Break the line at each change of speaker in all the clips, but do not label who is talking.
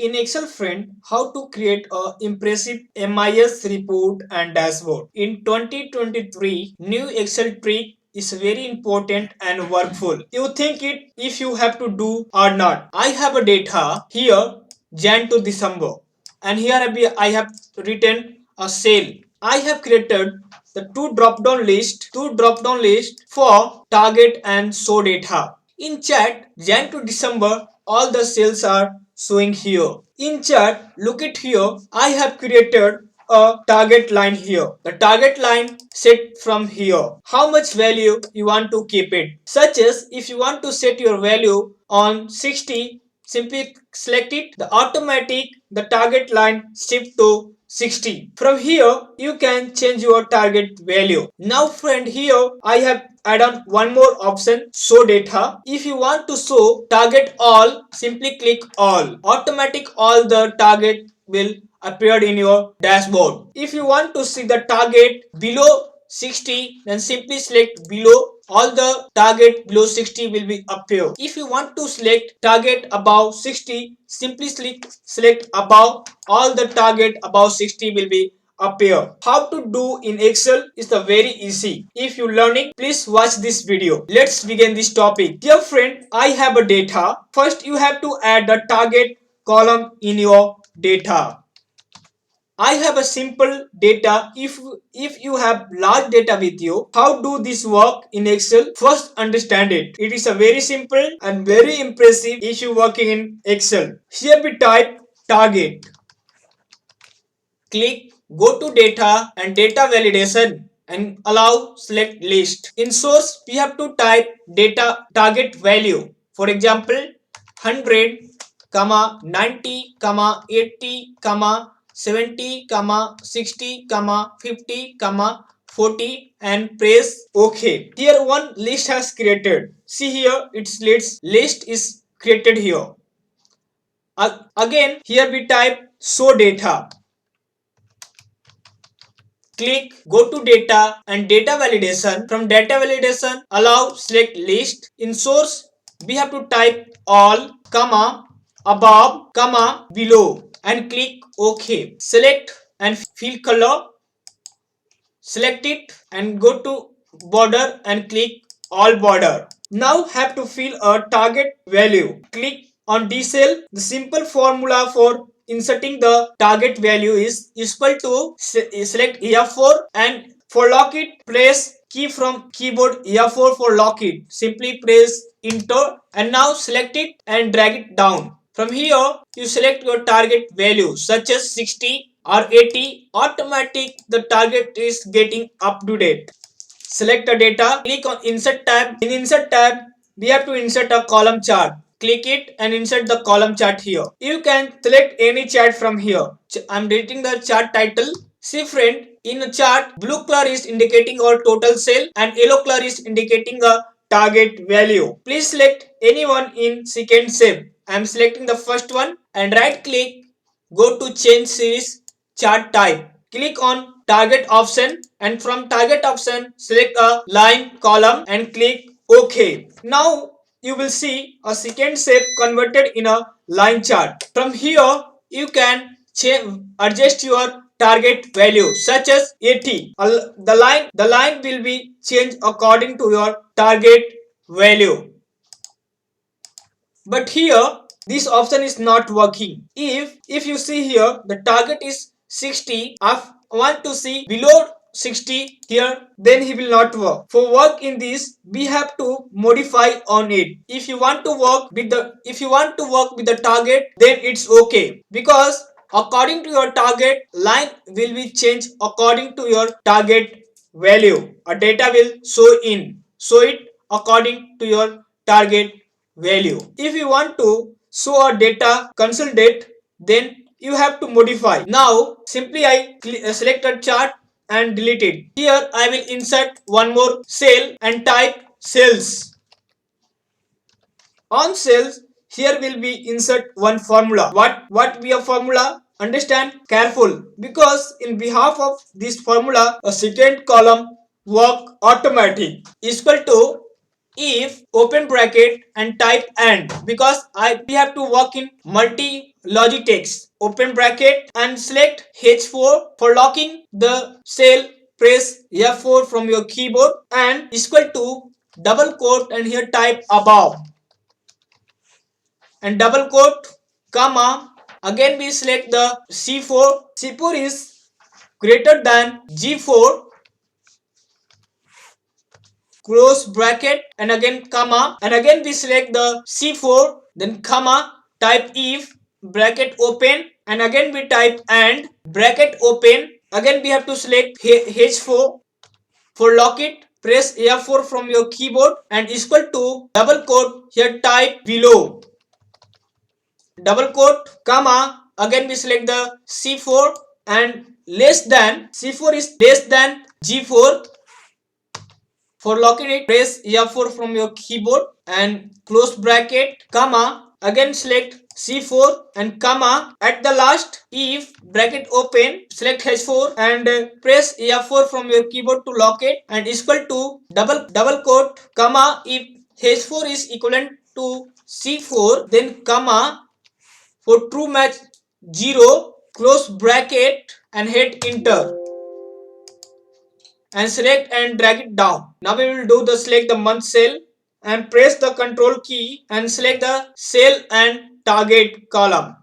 In Excel friend, how to create a impressive MIS report and dashboard. In 2023, new Excel trick is very important and workful. You think it if you have to do or not. I have a data here Jan to December, and here I have written a sale. I have created the two drop down list for target and show data. In chart Jan to December, all the sales are showing here. In chart, look at here, I have created a target line here. The target line set from here. How much value you want to keep it. Such as if you want to set your value on 60, simply select it. The target line shift to 60. From here, you can change your target value. Now friend, here I have add on one more option, show data. If you want to show target all, simply click all. Automatic all the target will appear in your dashboard. If you want to see the target below 60, then simply select below. All the target below 60 will be appear. If you want to select target above 60, simply select above. All the target above 60 will be appear. How to do in Excel is the very easy. If you learning, please watch this video. Let's begin this topic. Dear friend, I have a data. First you have to add the target column in your data. I have a simple data. If you have large data with you, how do this work in Excel? First understand it. It is a very simple and very impressive if you working in Excel. Here we type target. Click go to data and data validation and allow select list. In source we have to type data target value. For example 100, 90, 80, 70, 60, 50, 40 and press OK. Here one list has created. See here its list is created here. Again here we type show data. Click go to data and data validation. From data validation allow select list. In source we have to type all, above, below and click OK. Select and fill color. Select it and go to border and click all border. Now have to fill a target value. Click on D cell. The simple formula for inserting the target value is equal to select F4 and for lock it press key from keyboard F4 for lock it. Simply press enter and now select it and drag it down. From here you select your target value such as 60 or 80. Automatic the target is getting up to date. Select the data, click on insert tab. In insert tab we have to insert a column chart. Click it and insert the column chart here. You can select any chart from here. I'm deleting the chart title. See friend, in a chart blue color is indicating our total sale and yellow color is indicating a target value. Please select any one in second step. I'm selecting the first one and right click, go to change series chart type. Click on target option and from target option select a line column and click OK. Now you will see a second shape converted in a line chart. From here you can adjust your target value such as 80. The line will be changed according to your target value. But here this option is not working. If you see here the target is 60. I want to see below 60 here, then he will not work. For work in this we have to modify on it. If you want to work with the target, then it's okay, because according to your target line will be changed according to your target value. A data will show it according to your target value. If you want to show a data console date, then you have to modify. Now simply I select a chart and delete it. Here I will insert one more cell and type sales. On sales here will be insert one formula. What be a formula? Understand careful, because in behalf of this formula a second column work automatic equal to if open bracket and type and, because we have to work in multi logic text. Open bracket and select H4 for locking the cell. Press F4 from your keyboard and equal to double quote and here type above and double quote comma. Again we select the C4. C4 is greater than G4, close bracket and again comma, and again we select the C4, then comma, type if bracket open and again we type and bracket open. Again we have to select H4 for lock it. Press F4 from your keyboard and equal to double quote here type below double quote comma. Again we select the C4 and less than C4 is less than G4. For locking it, press F4 from your keyboard and close bracket, comma, again select C4 and comma. At the last, if bracket open, select H4 and press F4 from your keyboard to lock it and equal to double quote, comma. If H4 is equivalent to C4, then comma. For true match 0, close bracket and hit enter and select and drag it down. Now we will do the select the month cell and press the control key and select the cell and target column.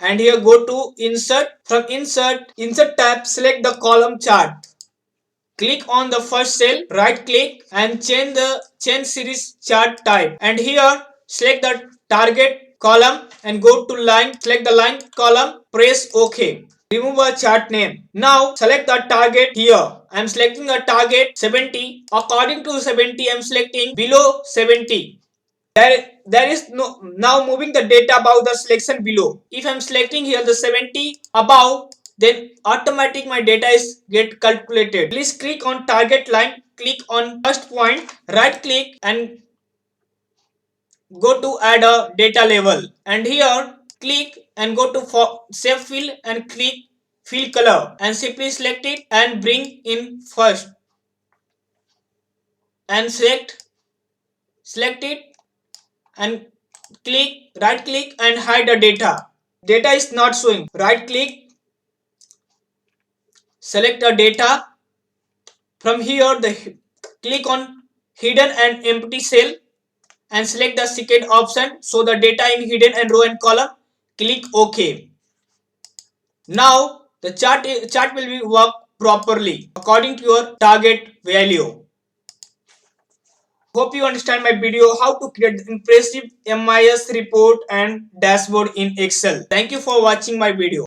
And here go to insert. From insert tab, select the column chart. Click on the first cell, right click and change series chart type. And here select the target column and go to line, select the line column, press OK. Remove a chart name. Now select the target here. I am selecting a target 70. According to 70, I am selecting below 70. There is no now moving the data above the selection below. If I'm selecting here the 70 above, then automatic my data is get calculated. Please click on target line, click on first point, right click and go to add a data level and here click and go to save fill and click fill color and simply select it and bring in first and select it and click right click and hide the data is not showing. Right click, select the data. From here the click on hidden and empty cell and select the second option, so the data in hidden and row and column. Click OK. Now the chart will be work properly according to your target value. Hope you understand my video how to create impressive MIS report and dashboard in Excel. Thank you for watching my video.